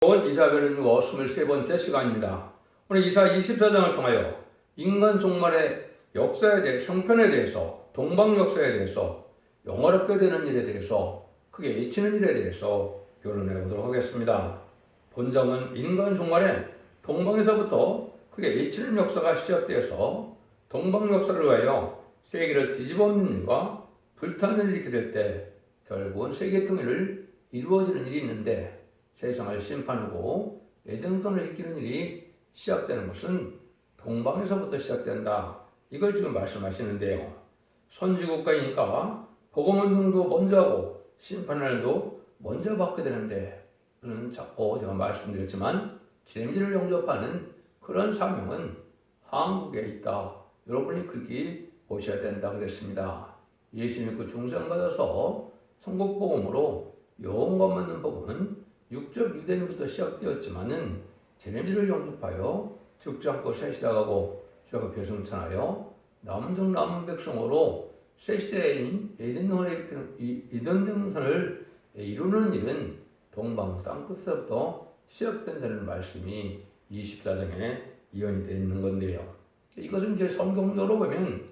온 이사벨을 누워 23번째 시간입니다. 오늘 이사 24장을 통하여 인간 종말의 역사에 대해, 형편에 대해서, 동방 역사에 대해서, 영화롭게 되는 일에 대해서, 크게 H치는 일에 대해서 결론해 보도록 하겠습니다. 본장은 인간 종말에 동방에서부터 크게 H치는 역사가 시작되어서 동방 역사를 위하여 세계를 뒤집어엎는 일과 불타는 일이 일으키게 될 때 결국은 세계 통일을 이루어지는 일이 있는데, 세상을 심판하고 에덴동산을 일으키는 일이 시작되는 것은 동방에서부터 시작된다. 이걸 지금 말씀하시는데요. 선지국가이니까 복음운동도 먼저 하고 심판날도 먼저 받게 되는데, 그는 자꾸 제가 말씀드렸지만 기름지를 영접하는 그런 사명은 한국에 있다. 여러분이 그렇게 보셔야 된다 그랬습니다. 예수 믿고 중생받아서 천국복음으로 영원 받는 복음은 육적 유대인부터 시작되었지만은 제네미를 영접하여 죽지 않고 새 시작하고 주 앞에 승천하여 남은 남은 백성으로 새 시대인 에덴동산을 이루는 일은 동방 땅끝에서부터 시작된다는 말씀이 24장에 이언이 되어 있는 건데요. 이것은 이제 성경적으로 보면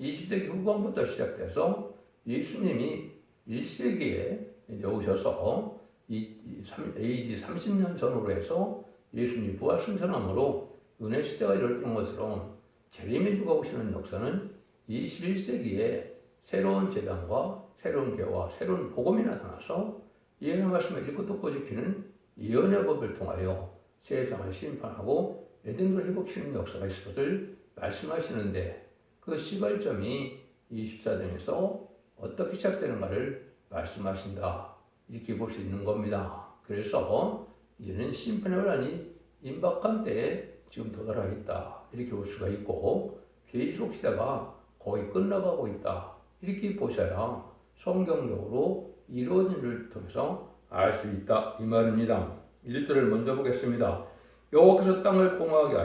20세기 후반부터 시작돼서 예수님이 1세기에 이제 오셔서 AD 30년 전으로 해서 예수님이 부활 승천함으로 은혜 시대가 이뤘던 것처럼 제레미야가 오시는 역사는 21세기에 새로운 재단과 새로운 교와 새로운 복음이 나타나서 예언의 말씀을 읽고 듣고 지키는 예언의 법을 통하여 세상을 심판하고 에덴을 회복시키는 역사가 있을 것을 말씀하시는데, 그 시발점이 24장에서 어떻게 시작되는가를 말씀하신다. 이렇게 볼 수 있는 겁니다. 그래서 이제는 심판의 원란이 임박한 때에 지금 도달하겠다. 이렇게 볼 수가 있고, 계시록 시대가 거의 끝나가고 있다. 이렇게 보셔야 성경적으로 이루어진 일을 통해서 알 수 있다. 이 말입니다. 1절을 먼저 보겠습니다. 여호와께서 땅을 공허하게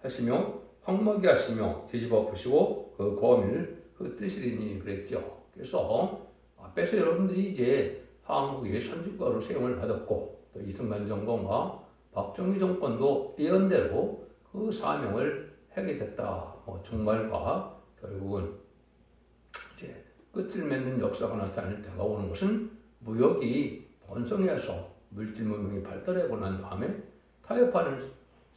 하시며 황무하게 하시며 뒤집어 엎으시고 그 거미를 흩으시리니 그랬죠. 그래서 앞에서 여러분들이 이제 한국의 선진국가로 세움을 받았고, 또 이승만 정권과 박정희 정권도 예언대로 그 사명을 하게 됐다. 종말과 결국은 이제 끝을 맺는 역사가 나타날 때가 오는 것은 무역이 번성해서 물질 문명이 발달하고 난 다음에 타협하는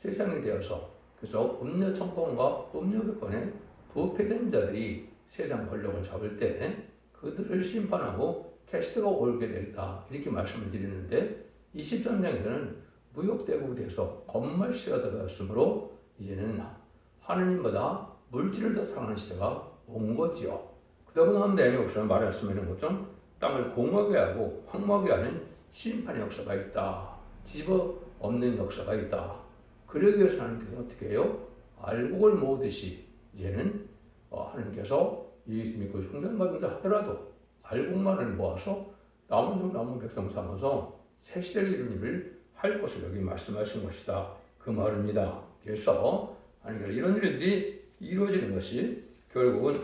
세상이 되어서, 그래서 음료 정권과 음료 교권에 부패된 자들이 세상 권력을 잡을 때 그들을 심판하고 캐스트가 올게 됐다. 이렇게 말씀을 드리는데, 23장에서는 무역대국이 돼서 건물시대가 되었으므로 이제는 하느님보다 물질을 더 사랑하는 시대가 온 거지요. 그러고 나면 내용이 없으면 말했으면 것처럼 땅을 공허하게 하고 황무하게 하는 심판의 역사가 있다. 집어 없는 역사가 있다. 그러기 위해서 하나님께서 어떻게 해요? 알곡을 모으듯이 이제는 하나님께서 예수 믿고 충전받은 자 하더라도 알곡만을 모아서 남은 백성 삼아서 새 시대를 이루는 일을 할 것을 여기 말씀하신 것이다. 그 말입니다. 그래서 하나님께서 이런 일들이 이루어지는 것이 결국은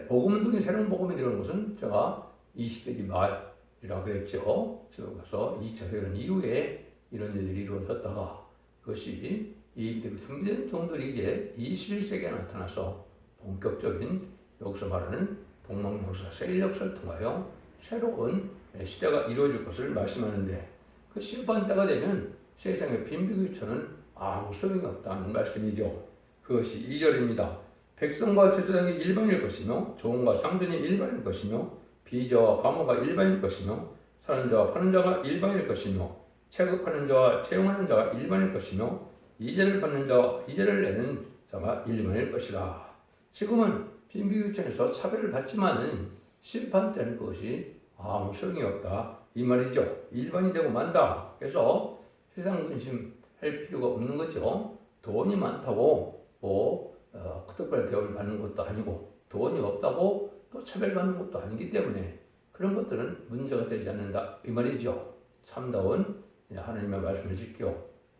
복음운동이 새로운 복음이 되는 것은 제가 20세기 말이라고 그랬죠. 그래서 2차 세계대전 이후에 이런 일들이 이루어졌다가 그것이 이 준비된 종들이 이제 21세기에 나타나서 본격적인 여기서 말하는 동방 역사, 세일 역사를 통하여 새로운 시대가 이루어질 것을 말씀하는데, 그 심판 때가 되면 세상의 빈비귀천은 아무 소용이 없다는 말씀이죠. 그것이 2절입니다. 백성과 제사장이 일반일 것이며 종과 상전이 일반일 것이며 비자와 과모가 일반일 것이며 사는 자와 파는 자가 일반일 것이며 체급하는 자와 채용하는 자가 일반일 것이며 이자를 받는 자와 이자를 내는 자가 일반일 것이라. 지금은 빈비귀천에서 차별을 받지만은 심판 때는 그것이 아무 소용이 없다. 이 말이죠. 일반이 되고 만다. 그래서 세상 근심할 필요가 없는 거죠. 돈이 많다고 특별 대우를 받는 것도 아니고, 돈이 없다고 또 차별받는 것도 아니기 때문에 그런 것들은 문제가 되지 않는다. 이 말이죠. 참다운 하나님의 말씀을 지켜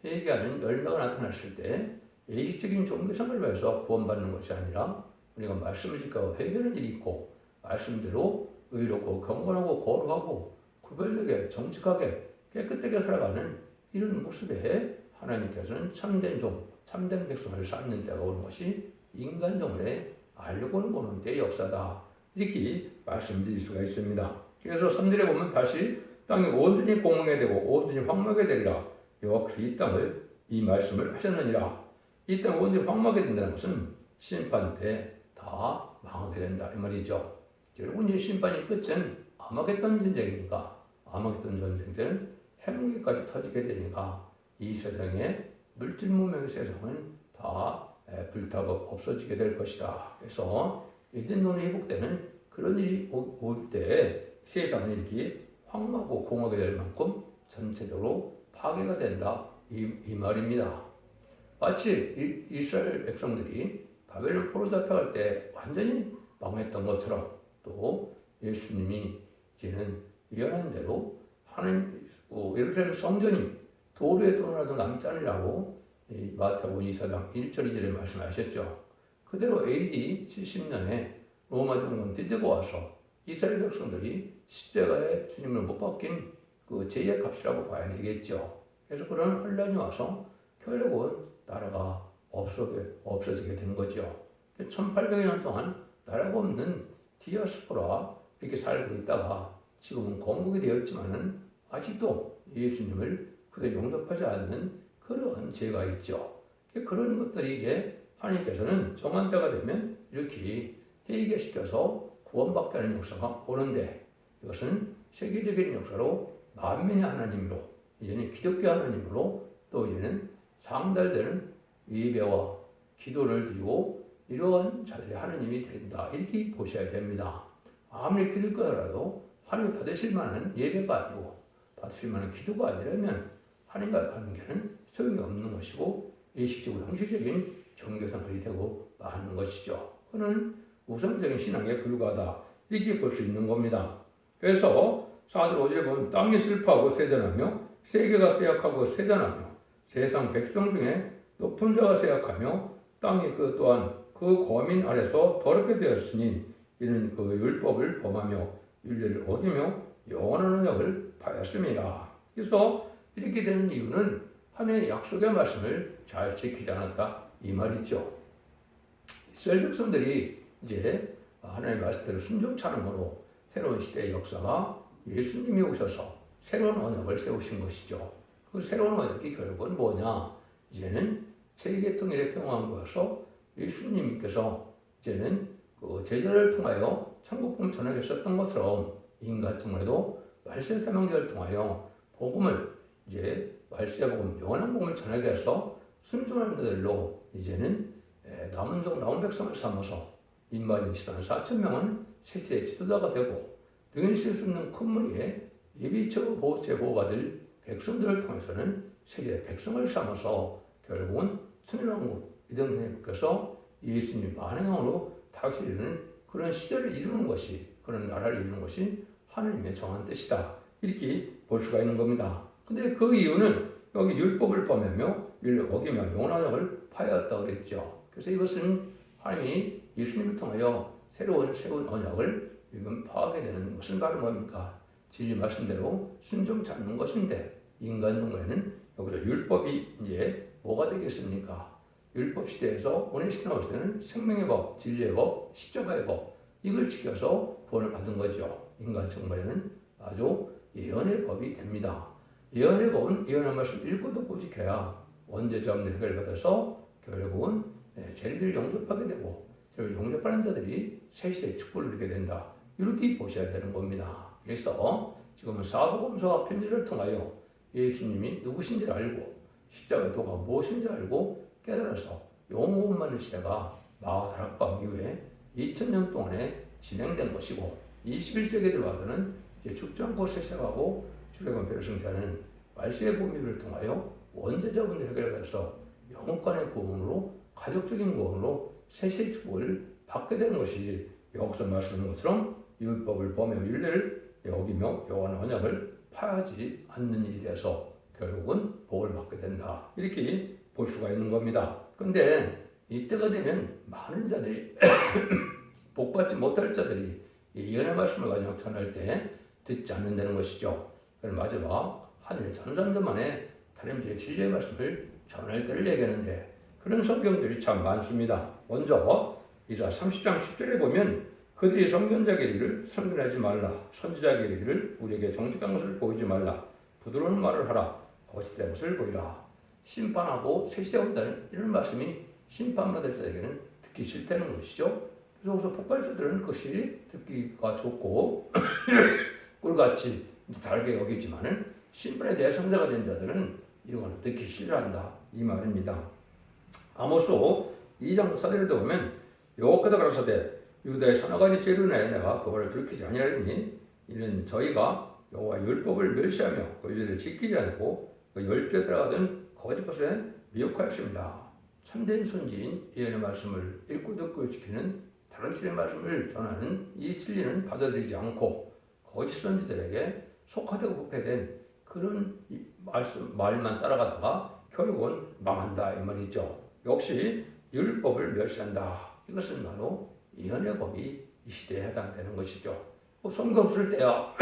회개하는 열매가 나타났을 때 의식적인 종교생활을 위해서 구원받는 것이 아니라 우리가 말씀을 지켜 회개하는 일이 있고, 말씀대로 의롭고 경건하고 거룩하고 구별되게 정직하게 깨끗하게 살아가는 이런 모습에 하나님께서는 참된 종, 참된 백성을 쌓는 때가 오는 것이 인간정을 알고는 보는 때의 역사다. 이렇게 말씀드릴 수가 있습니다. 그래서 3절에 보면 다시 땅이 온전히 공허하게 되고 온전히 황무하게 되리라. 여호와께서 이 땅을 이 말씀을 하셨느니라. 이 땅이 온전히 황무하게 된다는 것은 심판 때 다 망하게 된다 이 말이죠. 결국 이제 심판의 끝은 아마겟돈 전쟁이니까 아마겟돈 전쟁 때는 핵무기까지 터지게 되니까 이 세상에 물질 문명의 세상은 다 불타고 없어지게 될 것이다. 그래서 에덴론이 회복되는 그런 일이 올 때 세상은 이렇게 황무하고 공허하게 될 만큼 전체적으로 파괴가 된다 이 말입니다. 마치 이스라엘 백성들이 바벨론 포로 잡혀갈 때 완전히 망했던 것처럼 또 예수님이 이제는 예언한 대로 하나님 예루살렘 성전이 도로에 도로라도 남지 않으라고 마태복음 24장 1절 2절에 말씀하셨죠. 그대로 AD 70년에 로마 정권 뒤집어 와서 이스라엘 백성들이 십자가에 주님을 못 박힌 그 죄의 값이라고 봐야 되겠죠. 그래서 그런 혼란이 와서 결국은 나라가 없어지게 된 거죠. 1800년 동안 나라가 없는 디아스포라 이렇게 살고 있다가 지금은 건국이 되었지만은 아직도 예수님을 그대로 용납하지 않는 그런 죄가 있죠. 그런 것들이 이제 하나님께서는 정한 때가 되면 이렇게 해결시켜서 구원받게 하는 역사가 오는데 이것은 세계적인 역사로 만민의 하나님으로 이제는 기독교 하나님으로 또 이제는 상달되는 예배와 기도를 드리고 이러한 자들의 하나님이 된다 이렇게 보셔야 됩니다. 아무리 기독교라도 하나님 받으실 만한 예배가 아니고 받으실 만한 기도가 아니라면 하나님과의 관계는 소용이 없는 것이고 의식적으로 형식적인 종교생활이 되고 마는 것이죠. 그는 우상적인 신앙에 불과하다 이렇게 볼 수 있는 겁니다. 그래서 4절 5절에 보면 땅이 슬퍼하고 쇠잔하며 세계가 쇠약하고 쇠잔하며 세상 백성 중에 높은 자가 쇠약하며 땅이 그 또한 그 거민 아래서 더럽게 되었으니 이는 그 율법을 범하며 율례를 어기며 영원한 언약을 파였습니다. 그래서 이렇게 되는 이유는 하나님의 약속의 말씀을 잘 지키지 않았다 이 말이죠. 이스라엘 백성들이 이제 하나님의 말씀대로 순종치 않음으로 새로운 시대의 역사가 예수님이 오셔서 새로운 언약을 세우신 것이죠. 그 새로운 언약이 결국은 뭐냐? 이제는 세계 통일의 평화왕국에서 예수님께서 이제는 그 제자를 통하여 천국복음 전하셨던 것처럼 인간 통해도 말세 사명자를 통하여 복음을 이제 말세복음 영원한 복음을 전하게 해서 순종하는 자들로 이제는 남은 종 남은 백성을 삼아서 인마진 시간 4,000명은 세세의 지도자가 되고 등에 실 수 있는 큰 무리에 예비처 보호체 보호받을 백성들을 통해서는 세계 백성을 삼아서 결국은 천일왕국 이등분께서 예수님 만행으로 다스리는 그런 시대를 이루는 것이 그런 나라를 이루는 것이 하나님의 정한 뜻이다 이렇게 볼 수가 있는 겁니다. 근데 그 이유는 여기 율법을 범하며 율례를 어기며 영원한 언약을 파하였다고 그랬죠. 그래서 이것은 하나님이 예수님을 통하여 새로운 언약을 지금 파하게 되는 것은 바로 뭡니까? 진리 말씀대로 순종치 않는 것인데 인간 중에는 여기서 율법이 이제 뭐가 되겠습니까? 율법 시대에서 오늘 신앙을 때는 생명의 법, 진리의 법, 십자가의 법 이걸 지켜서 구원을 받은 거죠. 인간 정말에는 아주 예언의 법이 됩니다. 예언의 법은 예언한 말씀 읽고 듣고 지켜야 원죄자 없는 해결을 받아서 결국은 죄를 용접하게 되고 죄를 용접하는 자들이 새 시대의 축복을 누리게 된다. 이렇게 보셔야 되는 겁니다. 그래서 지금은 사복음서와 편지를 통하여 예수님이 누구신지를 알고 십자가의 도가 무엇인지 알고 깨달아서 영원 만의 시대가 마하 다락방 이후에 2000년 동안에 진행된 것이고 21세기에 들어와서는 이제 죽지 않고 세상하고 출애굽 배려성자는 말세의 복음을 통하여 원죄자분들 해결해서 영혼간의 구원으로 가족적인 구원으로 세세의 축복을 받게 되는 것이 여기서 말씀하는 것처럼 율법을 범하며 율례를 어기며 영원한 언약을 파하지 않는 일이 돼서 결국은 복을 받게 된다. 이렇게 볼 수가 있는 겁니다. 근데 이때가 되면 많은 자들이 복받지 못할 자들이 예언의 말씀을 가지고 전할 때 듣지 않는다는 것이죠. 그럼 마지막 하늘 전산전 만에 다림쥐의 진리의 말씀을 전할 때를 얘기하는데 그런 성경들이 참 많습니다. 먼저 이사 30장 10절에 보면 그들이 선견자에게 이르기를 선견하지 말라. 선지자에게 이르기를 우리에게 정직한 것을 보이지 말라. 부드러운 말을 하라. 거짓된 것을 보이라. 심판하고 세시에 온다는 이런 말씀이 심판받을 자에게는 듣기 싫다는 것이죠. 그래서 거기서 폭발자들은 그것이 듣기가 좋고 꿀같이 다르게 여기지만은 심판에 대해 성자가 된 자들은 이거는 듣기 싫어한다 이 말입니다. 아모스 2장 4절에도 보면 여호와께서 가라사대 유다의 서너 가지 죄로 인하여 내가 그거를 돌이키지 아니하리니 이는 저희가 여호와의 율법을 멸시하며 그 율례를 지키지 않고 그 열주에 따라가던 거짓 것에 미혹하였습니다. 참된 선지인 예언의 말씀을 읽고 듣고 지키는 다른 진리의 말씀을 전하는 이 진리는 받아들이지 않고 거짓 선지들에게 속화되고 부패된 그런 말만 따라가다가 결국은 망한다 이 말이죠. 역시 율법을 멸시한다. 이것은 바로 예언의 법이 이 시대에 해당되는 것이죠. 성경 쓸 때야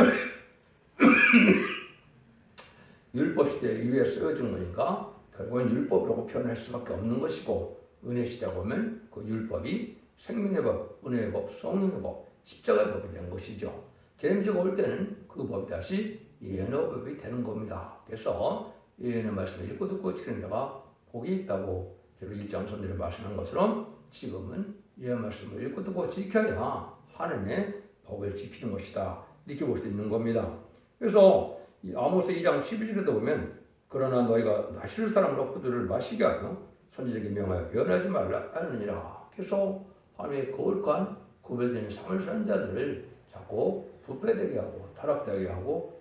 율법 시대 이후에 쓰여진 거니까 결국은 율법이라고 표현할 수밖에 없는 것이고 은혜 시대에 보면 그 율법이 생명의 법, 은혜의 법, 성령의 법, 십자가의 법이 된 것이죠. 제임스가 올 때는 그 법이 다시 예언의 법이 되는 겁니다. 그래서 예언의 말씀을 읽고 듣고 지키는 자가 복이 있다고 1장 선들에 말씀한 것처럼 지금은 예언 말씀을 읽고 듣고 지켜야 하나님의 복을 지키는 것이다. 이렇게 볼 수 있는 겁니다. 그래서 이 아모스 2장 11절에도 보면 그러나 너희가 마실 사람으로 포도를 마시게 하며 선지자에게 명하여 예언하지 말라 하느니라. 그래서 하나님의 거룩한 구별된 삶을 사는 자들을 자꾸 부패되게 하고 타락되게 하고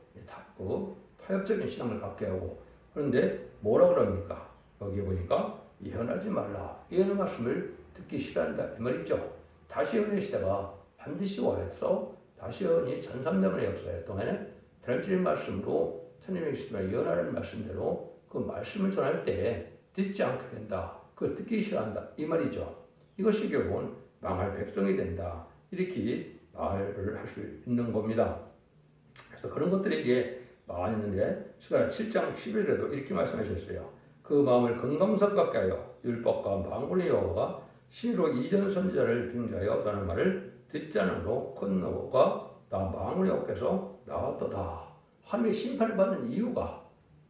타협적인 신앙을 갖게 하고 그런데 뭐라 그럽니까? 여기 보니까 예언하지 말라. 예언의 말씀을 듣기 싫어한다 이 말이죠. 다시 예언의 시대가 반드시 와서 다시 예언이 전삼년의 역사 동안에 다름질의 말씀으로 천년의 시대가 예언하는 말씀대로 그 말씀을 전할 때 듣지 않게 된다. 그걸 듣기 싫어한다 이 말이죠. 이것이 결국은 망할 백성이 된다. 이렇게 말을 할 수 있는 겁니다. 그래서 그런 것들이 이제 많이 있는데 스가랴 7장 11절에도 이렇게 말씀하셨어요. 그 마음을 건강스럽게 하여 율법과 만군의 여호와가 신으로 이전 선지자를 빙자하여 라는 말을 듣지 않으므로 큰 노가 나 만군의 여호와께서 나왔도다. 하나님의 심판을 받는 이유가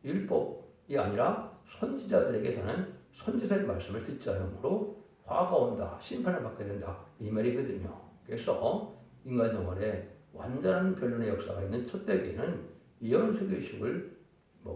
율법이 아니라 선지자들에게서는 선지자의 말씀을 듣지 않으므로 화가 온다. 심판을 받게 된다. 이 말이거든요. 그래서 인간 영혼에 완전한 변론의 역사가 있는 첫 대교회는 예언수교식을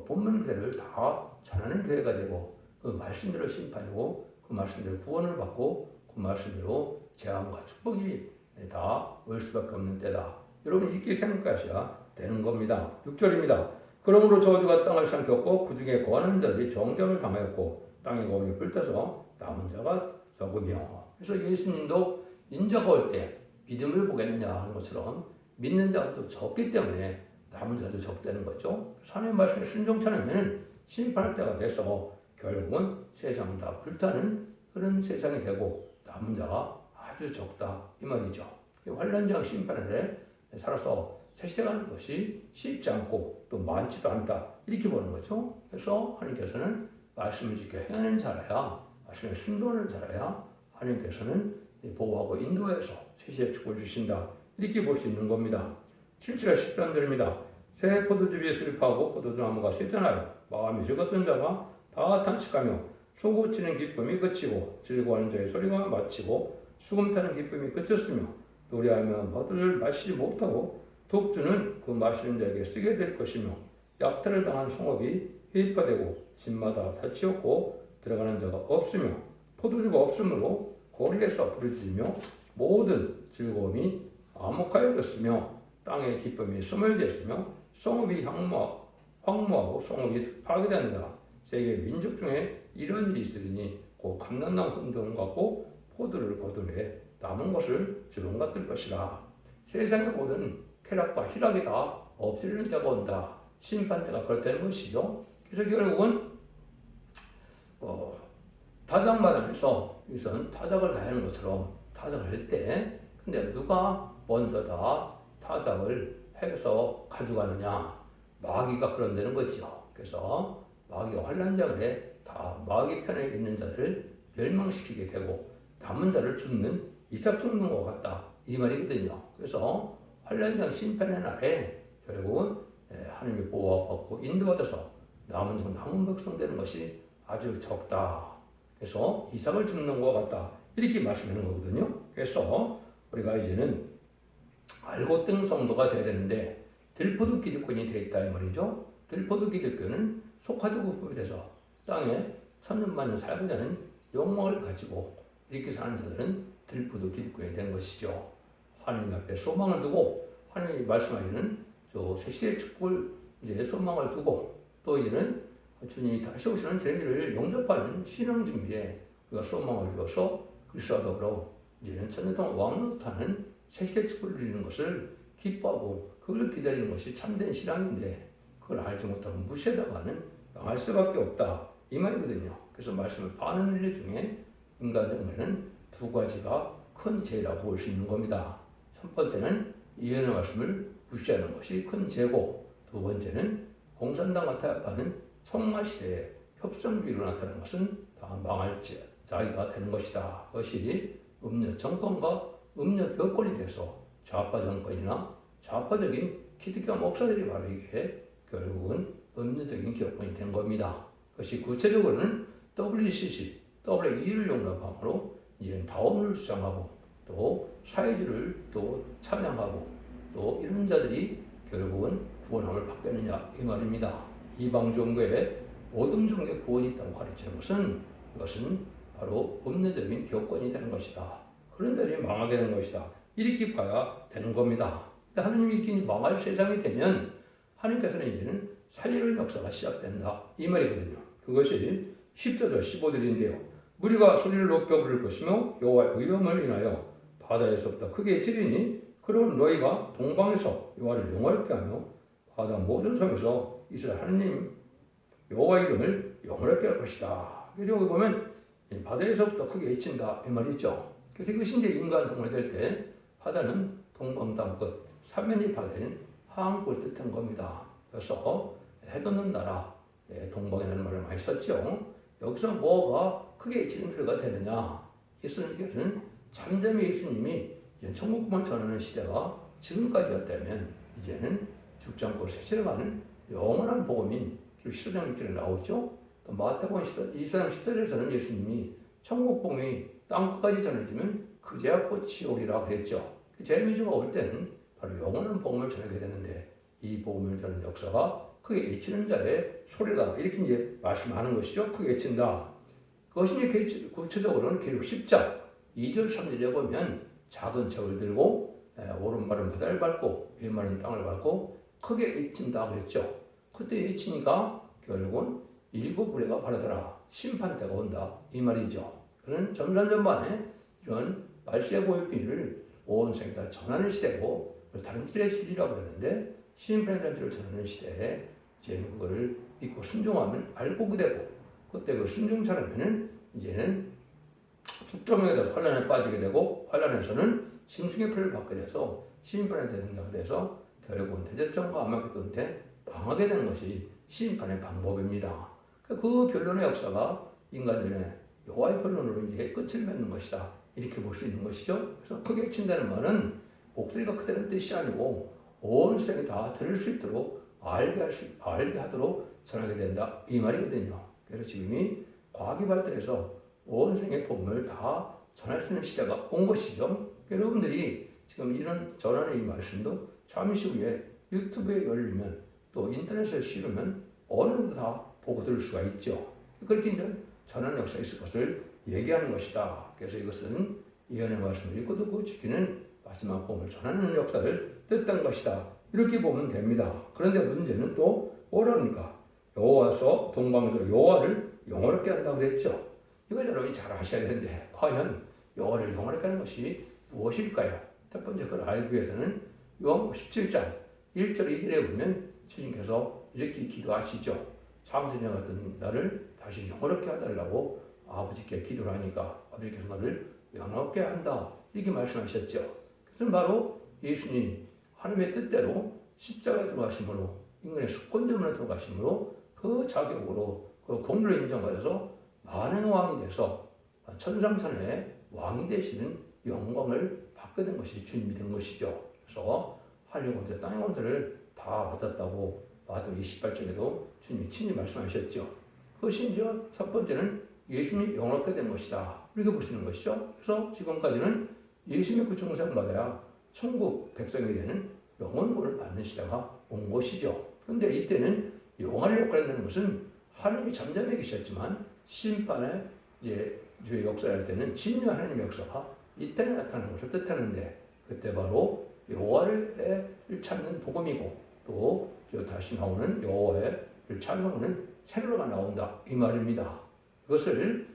본문 그대를 다 전하는 교회가 되고 그 말씀대로 심판이고 그 말씀대로 구원을 받고 그 말씀대로 재앙과 축복이 다 올 수밖에 없는 때다. 여러분 이렇게 생각하셔야 되는 겁니다. 6절입니다. 그러므로 저주가 땅을 삼켰고 그 중에 거하는 자들이 정전을 당하였고 땅의 거음이 불타서 남은 자가 적으며. 그래서 예수님도 인자가 올 때 믿음을 보겠느냐 하는 것처럼 믿는 자가 또 적기 때문에 남은 자도 적다는 거죠. 하나님의 말씀에 순종치 않으면 심판할 때가 돼서 결국은 세상 다 불타는 그런 세상이 되고 남은 자가 아주 적다 이 말이죠. 환란장 심판을 살아서 세세가는 것이 쉽지 않고 또 많지도 않다 이렇게 보는 거죠. 그래서 하나님께서는 말씀을 지켜 행하는 자라야 말씀에 순종하는 자라야 하나님께서는 보호하고 인도해서 세시의 축복을 주신다 이렇게 볼 수 있는 겁니다. 7절에 13절입니다. 새 포도주 위에 수립하고 포도주나무가 쇠잔하여 마음이 즐겁던 자가 다 탄식하며 소고치는 기쁨이 그치고 즐거워하는 자의 소리가 마치고 수금 타는 기쁨이 그쳤으며 노래하며 포도주를 마시지 못하고 독주는 그 마시는 자에게 쓰게 될 것이며 약탈을 당한 송업이 해입화되고 집마다 다치었고 들어가는 자가 없으며 포도주가 없으므로 거리에서 부르짖으며 모든 즐거움이 암흑하여졌으며 땅의 기쁨이 소멸되었으며 송업이 황무하고 송업이 파괴된다. 세계 민족 중에 이런 일이 있으리니 곧 감람나무 흔든 같고 포도를 거두매 남은 것을 주름 같을 것이라. 세상의 모든 쾌락과 희락이 다 없어지는 때가 온다. 심판 때가 그렇다는 것이죠. 그래서 결국은 타작마당에서 우선 타작을 다 하는 것처럼 타작을 할 때 근데 누가 먼저 다 타작을 해서 가져가느냐 마귀가 그런다는 거죠. 그래서 마귀가 환난장에 다 마귀 편에 있는 자들을 멸망시키게 되고 남은 자를 죽는 이삭 죽는 것 같다 이 말이거든요. 그래서 환난장 심판의 날에 결국은 하나님의 보호와 받고 인도받아서 남은 백성 되는 것이 아주 적다. 그래서 이삭을 죽는 것 같다 이렇게 말씀하는 거거든요. 그래서 우리가 이제는 알고 뜬 성도가 되어야 되는데 들포도 기득권이 되어 있다 이 말이죠. 들포도 기득권은 속하도급이 돼서 땅에 천년만년 살고자 하는 욕망을 가지고 이렇게 사는 자들은 들포도 기득권이 되는 것이죠. 하나님 앞에 소망을 두고 하나님이 말씀하시는 저 새시대의 축복을 이제 소망을 두고 또 이제는 주님이 다시 오시는 재미를 영접하는 신앙 준비에 우리가 소망을 두어서 그리스도와 더불어 이제는 천년 동안 왕노릇하는 새시대 축복을 누리는 것을 기뻐하고 그걸 기다리는 것이 참된 신앙인데 그걸 알지 못하고 무시하다가는 망할 수밖에 없다 이 말이거든요. 그래서 말씀을 파는 일 중에 인간 정말은 두 가지가 큰 죄라고 볼 수 있는 겁니다. 첫 번째는 예언의 말씀을 무시하는 것이 큰 죄고 두 번째는 공산당과 타협하는 총마 시대에 협상주의로 나타나는 것은 다 망할 자기가 되는 것이다. 그것이 음녀 정권과 음녀 교권이 돼서 좌파 정권이나 좌파적인 기독교 목사들이 바로 이게 결국은 음녀적인 교권이 된 겁니다. 그것이 구체적으로는 WCC, WE를 용납함으로 이제는 다원을 주장하고 또 사회주의를 또 찬양하고 또 이런 자들이 결국은 구원함을 받겠느냐 이 말입니다. 이방 종교에 모든 종교에 구원이 있다고 가르치는 것은 그것은 바로 음녀적인 교권이 되는 것이다. 그런 자들이 망하게 되는 것이다. 이렇게 봐야 되는 겁니다. 근데 하나님이 이렇게 망할 세상이 되면 하나님께서는 이제는 살리는 역사가 시작된다 이 말이거든요. 그것이 10절 15절인데요. 무리가 소리를 높여 부를 것이며 여호와의 의엄을 인하여 바다에서부터 크게 지르니 그러면 너희가 동방에서 여호와를 영화롭게 하며 바다 모든 섬에서 이스라엘 하나님 여호와의 이름을 영화롭게 할 것이다. 그래서 여기 보면 바다에서부터 크게 외친다 이 말이죠. 그래서 이것이 이제 인간 정말 될 때 바다는 동방 땅끝 사면이 바다는 항구를 뜻한 겁니다. 그래서 해 돋는 나라 동방이라는 말을 많이 썼죠. 여기서 뭐가 크게 외치는 소리가 되느냐? 예수님께서는 잠잠히 예수님이 천국만 전하는 시대가 지금까지였다면 이제는 죽지 않고 세실해가는 영원한 복음인 15장 6절에 나오죠. 또 마태복음 24장 10절에서는 예수님이 천국 복음이 땅끝까지 전해지면 그제야 꽃이 오리라 그랬죠. 제미주가 올 때는 바로 영원한 복음을 전하게 되는데 이 복음을 전하는 역사가 크게 외치는 자의 소리다 이렇게 이제 말씀하는 것이죠. 크게 외친다. 그것이 이제 구체적으로는 기록 10장 2절 3절에 보면 작은 책을 들고 오른발은 바다를 밟고 왼발은 땅을 밟고 크게 외친다 그랬죠. 그때 외치니까 결국은 일곱 부레가 바라더라. 심판대가 온다 이 말이죠. 그는 전산전반에 이런 말세의 보혈비를 온 세계 다 전하는 시대고 다른 길의 진리라고 그러는데 심판의 잔치를 전하는 시대에 이제는 그거를 믿고 순종하면 알고 되고 그때 그 순종처럼에는 이제는 죽점에 대해서 환란에 빠지게 되고 환란에서는 짐승의 표를 받게 돼서 심판에 대응하게 돼서 결국은 대접전과 암흑의 끝에 방하게 되는 것이 심판의 방법입니다. 그 변론의 역사가 인간전에 여호와의 변론으로 이제 끝을 맺는 것이다 이렇게 볼 수 있는 것이죠. 그래서 크게 친다는 말은 목소리가 크다는 뜻이 아니고 온 세상이 다 들을 수 있도록 알게 하도록 전하게 된다 이 말이거든요. 그래서 지금이 과학이 발달해서 온 세상의 복음을 다 전할 수 있는 시대가 온 것이죠. 여러분들이 지금 이런 전하는 이 말씀도 잠시 후에 유튜브에 열리면 또 인터넷에 실으면 어느 누구도 다 보고 들을 수가 있죠. 그렇게 이제 전하는 역사가 있을 것을 얘기하는 것이다. 그래서 이것은 예언의 말씀을 읽고 듣고 지키는 마지막 복음을 전하는 역사를 뜻한 것이다. 이렇게 보면 됩니다. 그런데 문제는 또 뭐랍니까? 여호와서 동방에서 여호와를 영화롭게 한다고 그랬죠. 이걸 여러분이 잘 아셔야 되는데 과연 여호와를 영화롭게 하는 것이 무엇일까요? 첫 번째 그걸 알기 위해서는 요한복음 17장 1절 2절에 보면 주님께서 이렇게 기도하시죠. 참새냐 같은 나를 다시 영화롭게 해달라고 아버지께 기도를 하니까 아버지께서 나를 영화롭게 한다 이렇게 말씀하셨죠. 그것은 바로 예수님 하나님의 뜻대로 십자가에 들어가심으로 인근의 수권제문에 들어가심으로 그 자격으로 그 공로를 인정받아서 만왕의 왕이 돼서 천상천하의 왕이 되시는 영광을 받게 된 것이 주님이 된 것이죠. 그래서 하늘의 권세, 땅의 권세를 다 받았다고 마태복음 28장에도 주님이 친히 말씀하셨죠. 그것이 이제 첫 번째는 예수님이 영원하게 된 것이다. 이렇게 보시는 것이죠. 그래서 지금까지는 예수님의 구중생 받아야 천국 백성이 되는 영원권을 받는 시대가 온 것이죠. 그런데 이때는 영원을 역할한다는 것은 하나님이 잠잠해 계셨지만 심판의 이제 주의 역사할 때는 진노 하나님의 역사가 이 땅에 나타나는 것을 뜻하는데 그때 바로 여호와를 찾는 복음이고 또 다시 나오는 여호와를 찬송하는 새로가 나온다 이 말입니다. 그것을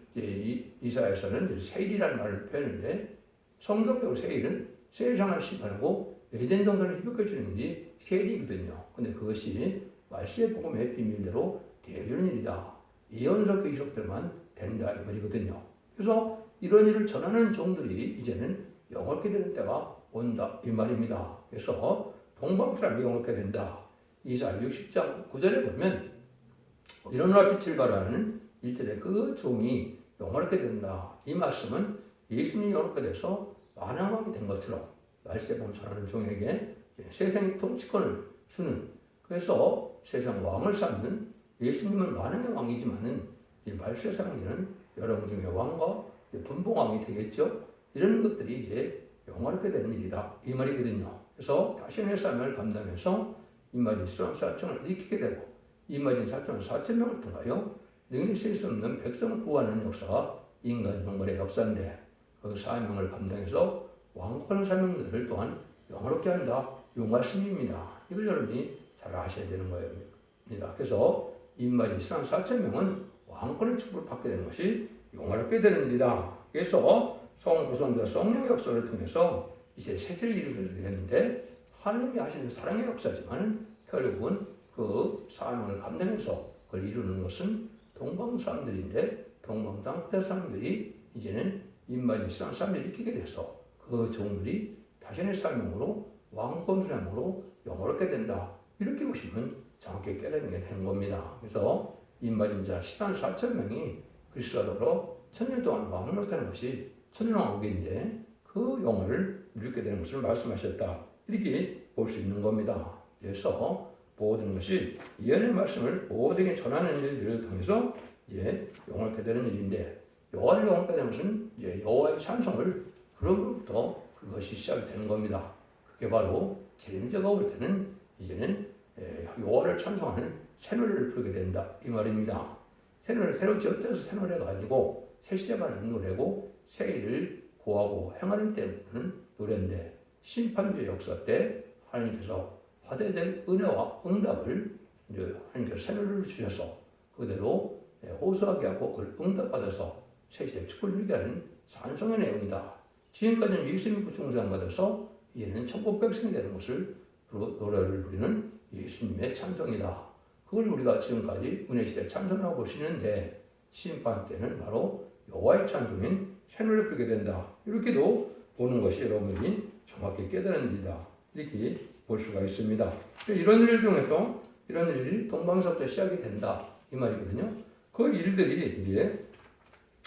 이사야서는 세일이라는 말을 표현했는데 성경적으로 세일은 세상을 심판하고 에덴 동산을 회복해 주는 일이 세일이거든요. 근데 그것이 말씀의 복음의 비밀대로 되어주는 일이다. 예언서 기록들만 된다 이 말이거든요. 그래서 이런 일을 전하는 종들이 이제는 영원하게 되는 때가 온다 이 말입니다. 그래서 동방사람이 영원하게 된다. 이사야 60장 9절에 보면 일어나 빛을 발하는 일절에 그 종이 영원하게 된다. 이 말씀은 예수님이 영원하게 돼서 만왕왕이 된 것처럼 말씀에 보면 전하는 종에게 세상의 통치권을 주는 그래서 세상 왕을 쌓는 예수님은 만왕의 왕이지만은 말세상에는 여러분 중에 왕과 분봉왕이 되겠죠. 이런 것들이 이제 영원하게 되는 일이다 이 말이거든요. 그래서 자신의 삶을 감당해서 임마진 4천을 일으키게 되고 임마진 4천명을 통하여 능히 셀 수 없는 백성을 구하는 역사가 인간 종말의 역사인데 그 사명을 감당해서 왕권 사명들을 또한 영원하게 한다 이 말씀입니다. 이걸 여러분이 잘 아셔야 되는 겁니다. 그래서 임마진 4천명은 왕권의 축복을 받게 되는 것이 영원하게 되는 일이다. 그래서 성부성자 성령의 역사를 통해서 이제 새를 이루게 되는데 하나님이 하시는 사랑의 역사지만 결국은 그 사명을 감당해서 그걸 이루는 것은 동방 사람들인데 동방 땅끝 사람들이 이제는 임마진 사람들을 일으키게 돼서 그 종들이 자신의 사명으로 왕권 사명으로 영원하게 된다. 이렇게 보시면 정확히 깨닫는 게 된 겁니다. 그래서 임마진 자 14,000명이 그리스도로 천년 동안 왕을 하는 것이 천년왕국인데 그 영혼을 누리게 되는 것을 말씀하셨다. 이렇게 볼 수 있는 겁니다. 그래서 모든 것이 예언의 말씀을 모두에게 전하는 일들을 통해서 이제 영원하게 되는 일인데 여호와를 영원하게 되는 것은 이제 여호와의 찬송을 부름으로부터 그것이 시작이 되는 겁니다. 그게 바로 재림제가 올 때는 이제는 여호와를 찬송하는 새 노래를 부르게 된다 이 말입니다. 새 노래 새로 지었다고 해서 새 노래가 아니고 새 시대가 하는 노래고 새 일을 고하고 행하는 때는 노래인데 심판주의 역사 때 하나님께서 화대될 은혜와 응답을 이제 하나님께서 새 노래를 주셔서 그대로 호소하게 하고 그걸 응답받아서 새 시대의 축복을 누리게 하는 찬송의 내용이다. 지금까지는 예수님 구중생 받아서 이제는 천국 백성이 되는 것을 노래를 부르는 예수님의 찬송이다. 그걸 우리가 지금까지 은혜시대 찬송하고 보시는데 심판 때는 바로 여호와의 찬송인 새 노래를 부르게 된다. 이렇게도 보는 것이 여러분이 정확히 깨달은 일이다. 이렇게 볼 수가 있습니다. 이런 일을 통해서 이런 일이 동방서부터 시작이 된다. 이 말이거든요. 그 일들이 이제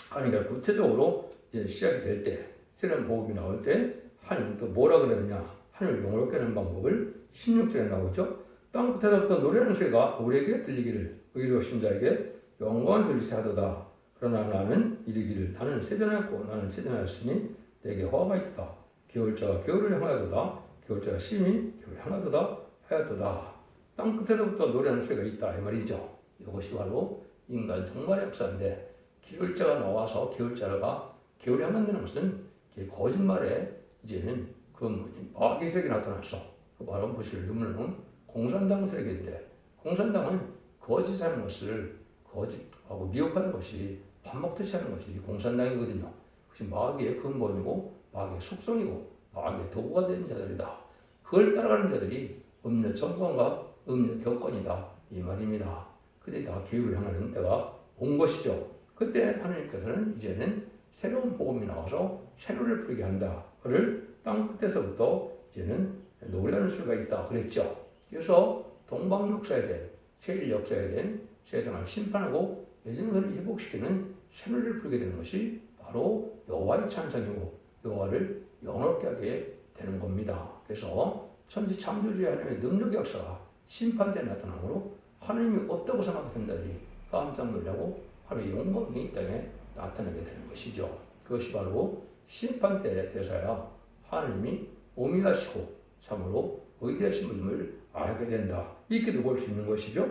하나님께서 구체적으로 이제 시작이 될 때, 새로운 복음이 나올 때 하나님은 또 뭐라 그러느냐? 하나님을 영원하게 하는 방법을 16절에 나오죠. 땅 끝에서부터 노래하는 소리가 우리에게 들리기를 의로우신 자에게 영광을 들리세 하도다. 그러나 나는 이르기를 나는 세전하였고 나는 세전하였으니 내게 화가 있도다. 겨울자가 겨울을 향하도다. 겨울자가 심히 겨울을 향하도다 하였도다. 땅 끝에서부터 노래하는 소리가 있다 이 말이죠. 이것이 바로 인간 종말의 역사인데 겨울자가 나와서 겨울자가 겨울을 향한다는 것은 거짓말에 이제는 그 마귀의 세력이 나타났어. 그 바로 보시면 공산당 세력인데 공산당은 거짓하는 것을 거짓하고 미혹하는 것이 밥 먹듯이 하는 것이 공산당이거든요. 그것이 마귀의 근본이고 마귀의 속성이고 마귀의 도구가 된 자들이다. 그걸 따라가는 자들이 음료 정권과 음료 교권이다 이 말입니다. 그때 다 기후를 향하는 때가 온 것이죠. 그때 하나님께서는 이제는 새로운 복음이 나와서 새 노래를 부르게 한다. 그를 땅 끝에서부터 이제는 노래하는 수가 있다 그랬죠. 그래서 동방 역사에 대한 세일 역사에 대한 세상을 심판하고 예정선을 회복시키는 샘을 풀게 되는 것이 바로 여호와의 찬송이고 여호와를 영원하게 하게 되는 겁니다. 그래서 천지 창조주의 하나님의 능력 역사가 심판대에 나타나므로 하나님이 없다고 생각된다니 깜짝 놀라고 하나님의 영광이 이 땅에 나타나게 되는 것이죠. 그것이 바로 심판대에 대해서야 하나님이 오미하시고 참으로 의대하신 분임을 알게 된다. 이렇게도 볼 수 있는 것이죠.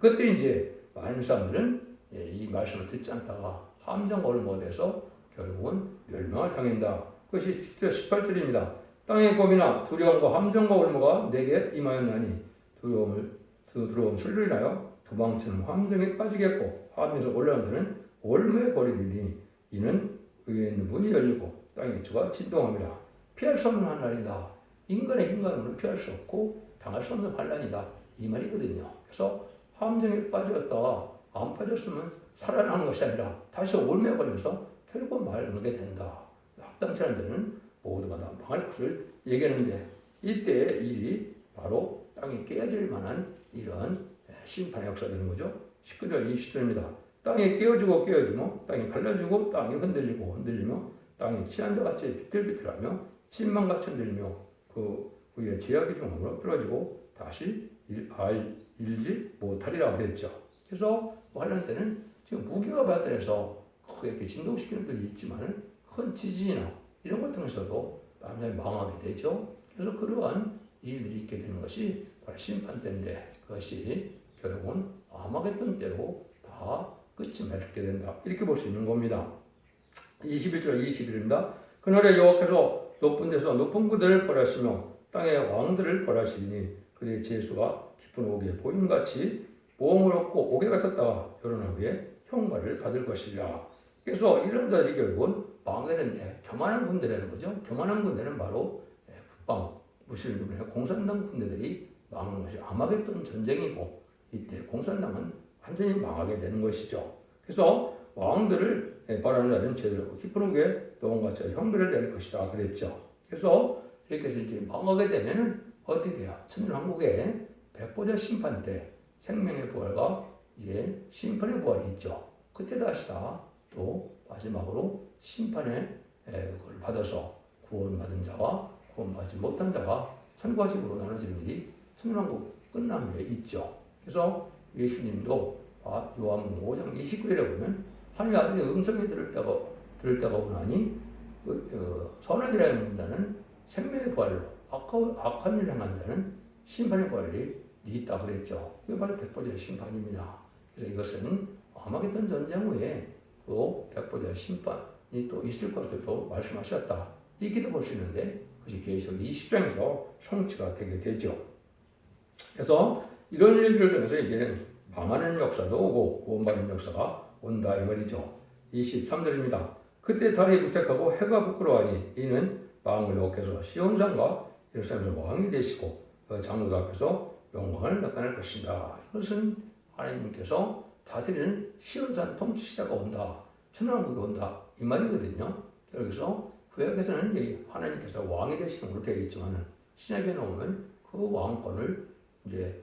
그때 이제 많은 사람들은 이 말씀을 듣지 않다가 함정을 못해서 결국은 멸망을 당한다. 그것이 18절입니다. 땅의 겁이나 두려움과 함정과 올무가 내게 임하였나니 두려움 술로 인하여 도망치는 함정에 빠지겠고 하늘에서 올라오는 자는 올무에 버리리니 이는 위에 있는 문이 열리고 땅의 주가 진동합니다. 피할 수 없는 한날이다. 인간의 인간으로 피할 수 없고 당할 수 없는 환란이다. 이 말이거든요. 그래서 함정에 빠졌다가 안 빠졌으면 살아나는 것이 아니라 다시 올무에 걸려서 결국 말게 된다. 합당치 않은 자는 모두가 다 망할 것을 얘기하는데 이때의 일이 바로 땅이 깨어질 만한 이런 심판의 역사가 되는 거죠. 19절 20절입니다. 땅이 깨어지고 깨어지며 땅이 갈라지고 땅이 흔들리며 땅이 취한 자같이 비틀비틀하며 침망같이 흔들리며 그 위에 제약이 중앙으로 떨어지고 다시 일지 못하리라 그랬죠. 그래서 환란 때는 지금 무기가 발달해서 크게 진동시키는 분이 있지만 큰 지진이나 이런 걸 통해서도 완전히 망하게 되죠. 그래서 그러한 일들이 있게 되는 것이 바로 심판 때인데 그것이 결국은 아마겟돈 때로 다 끝이 맺게 된다. 이렇게 볼 수 있는 겁니다. 21절 21절입니다. 그날에 여호와께서 높은 데서 높은 그들을 벌하시며 땅의 왕들을 벌하시니 그들의 재수가 깊은 옥에 보임같이 모험을 얻고 옥에 갇혔다가 열어난 후에 형벌을 받을 것이라. 그래서 이런 자들이 결국은 망하는데 교만한 군대라는 거죠. 교만한 군대는 바로 북방 무슬림의 공산당 군대들이 망하는 것이 아마겟돈 전쟁이고 이때 공산당은 완전히 망하게 되는 것이죠. 그래서 왕들을 벌하는 자는 제대로 깊은 옥에 노원같이 형벌을 내릴 것이다 그랬죠. 그래서 이렇게 해서 이제 망하게 되면은 어떻게 돼요? 천년왕국의 백보자 심판 때 생명의 부활과 이제 심판의 부활이 있죠. 그때 다시 또 마지막으로 심판의 그걸 받아서 구원받은 자와 구원받지 못한 자가 천국과 지옥으로 나눠지는 일이 천년왕국 끝난 후에 있죠. 그래서 예수님도 요한복음 5장 29절에 보면 하나님의 아들의 음성이 들을 때가 오나니 선한 일을 하는 자는 생명의 부활로 악한 일을 행한 자는 심판의 부활이 있다 그랬죠. 이게 바로 백보자의 심판입니다. 그래서 이것은 아마겟돈 전쟁 후에 또 백보자의 심판이 또 있을 것을 또 말씀하셨다. 이렇게도 볼 수 있는데 그것이 계시록 20장에서 성취가 되게 되죠. 그래서 이런 일들을 통해서 이제는 망하는 역사도 오고 구원받는 역사가 온다 이 말이죠. 23절입니다. 그때 달이 부색하고 해가 부끄러워하니 이는 망을 여호와께서 시온산과 예루살렘에서 왕이 되시고 그 장로들 앞에서 영광을 나타낼 것이다. 이것은 하나님께서 다스리는 시온산 통치 시대가 온다. 천왕국이 온다. 이 말이거든요. 여기서 구약에서는 하나님께서 왕이 되시는 걸로 되어 있지만 신약에 나오면 그 왕권을 이제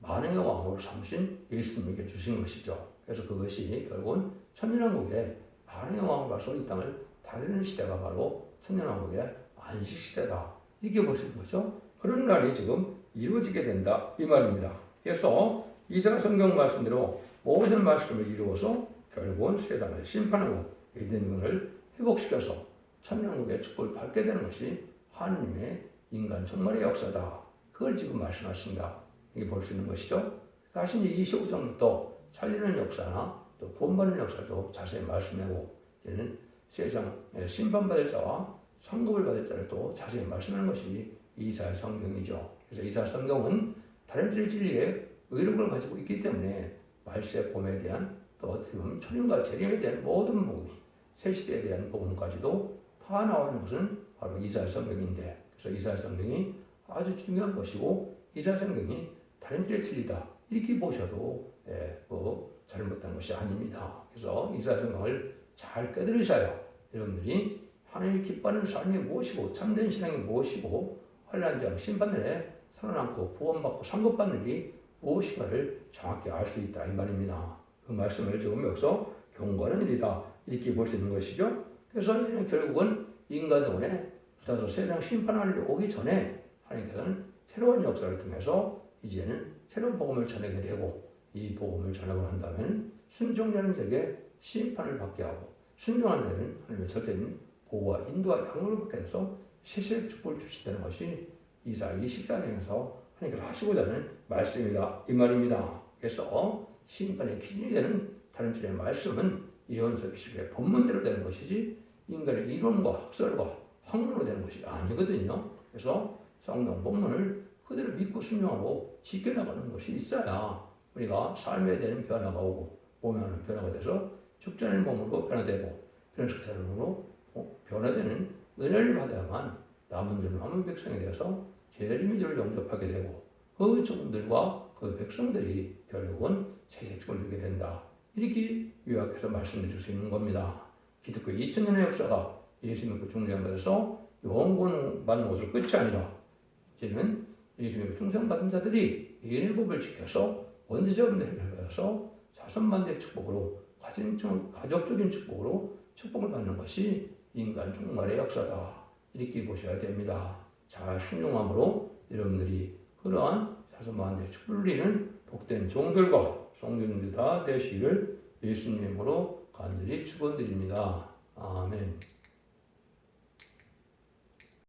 만왕의 왕으로 삼으신 예수님에게 주신 것이죠. 그래서 그것이 결국은 천년왕국의 만왕의 왕으로서 이 땅을 다스리는 시대가 바로 천년왕국의 안식 시대다. 이렇게 볼 수 있는 거죠. 그런 날이 지금 이루어지게 된다 이 말입니다. 그래서 이사야 성경 말씀대로 모든 말씀을 이루어서 결국은 세상을 심판하고 에덴을 회복시켜서 천년왕국의 축복을 받게 되는 것이 하나님의 인간 천만의 역사다. 그걸 지금 말씀하신다. 이게 볼 수 있는 것이죠. 다시 이제 25장부터 살리는 역사나 또 구원받는 역사도 자세히 말씀하고 이제는 세상에 심판받을 자와 상급을 받을 자를 또 자세히 말씀하는 것이 이사야 성경이죠. 그래서 이사야 성경은 다른 진리의 의록을 가지고 있기 때문에 말세 봄에 대한 또 어떻게 보면 초림과 재림에 대한 모든 복음이 새 시대에 대한 복음까지도 다 나오는 것은 바로 이사야 성경인데 그래서 이사야 성경이 아주 중요한 것이고 이사야 성경이 다른 진리다 이렇게 보셔도 잘못된 것이 아닙니다. 그래서 이사야 성경을 잘 깨달으셔야 여러분들이 하나님이 기뻐하는 삶이 무엇이고 참된 신앙이 무엇이고 환난장 심판날에 살아남고 구원받고 상급받는 일이 무엇인가를 정확히 알 수 있다 이 말입니다. 그 말씀을 지금 여기서 경고하는 일이다 이렇게 볼 수 있는 것이죠. 그래서 이제는 결국은 인간 영혼에 부타서 세상 심판할 일이 오기 전에 하나님께서는 새로운 역사를 통해서 이제는 새로운 복음을 전하게 되고 이 복음을 전하고 한다면 순종자는 자에게 심판을 받게 하고 순종하는 자는 하나님의 절대적인 보호와 인도와 양육을 받게 돼서 세세의 축복을 주시다는 것이 이사 24장에서 하나님께서 하시고자 하는 말씀이다 이 말입니다. 그래서 심판의 기준이 되는 다른 틀의 말씀은 예언서 20의 본문대로 되는 것이지 인간의 이론과 학설과 학문으로 되는 것이 아니거든요. 그래서 성경 본문을 그대로 믿고 순종하고 지켜나가는 것이 있어야 우리가 삶에 대한 변화가 오고 몸에 하는 변화가 돼서 죽전의 몸으로 변화되고 그런 식사로 변화되는 은혜를 받아야만 남은 자 남은 백성에 대해서 제리미들을 영접하게 되고 그 종들과 그 백성들이 결국은 세계축을 누리게 된다. 이렇게 요약해서 말씀드릴 수 있는 겁니다. 기독교 2000년의 역사가 예수님의 그 중생받아서 영원받는 것으로 끝이 아니라 이제는 예수님의 중생받은 자들이 예례법을 지켜서 원죄자분의 해결을 받아서 자손만대의 축복으로 가족적인 축복으로 축복을 받는 것이 인간 종말의 역사다. 이렇게 보셔야 됩니다. 잘 순종함으로 여러분들이 그러한 자손만대의 축복을 누리는 복된 종들과 성도님들 다 되시기를 예수님으로 간절히 축원드립니다. 아멘.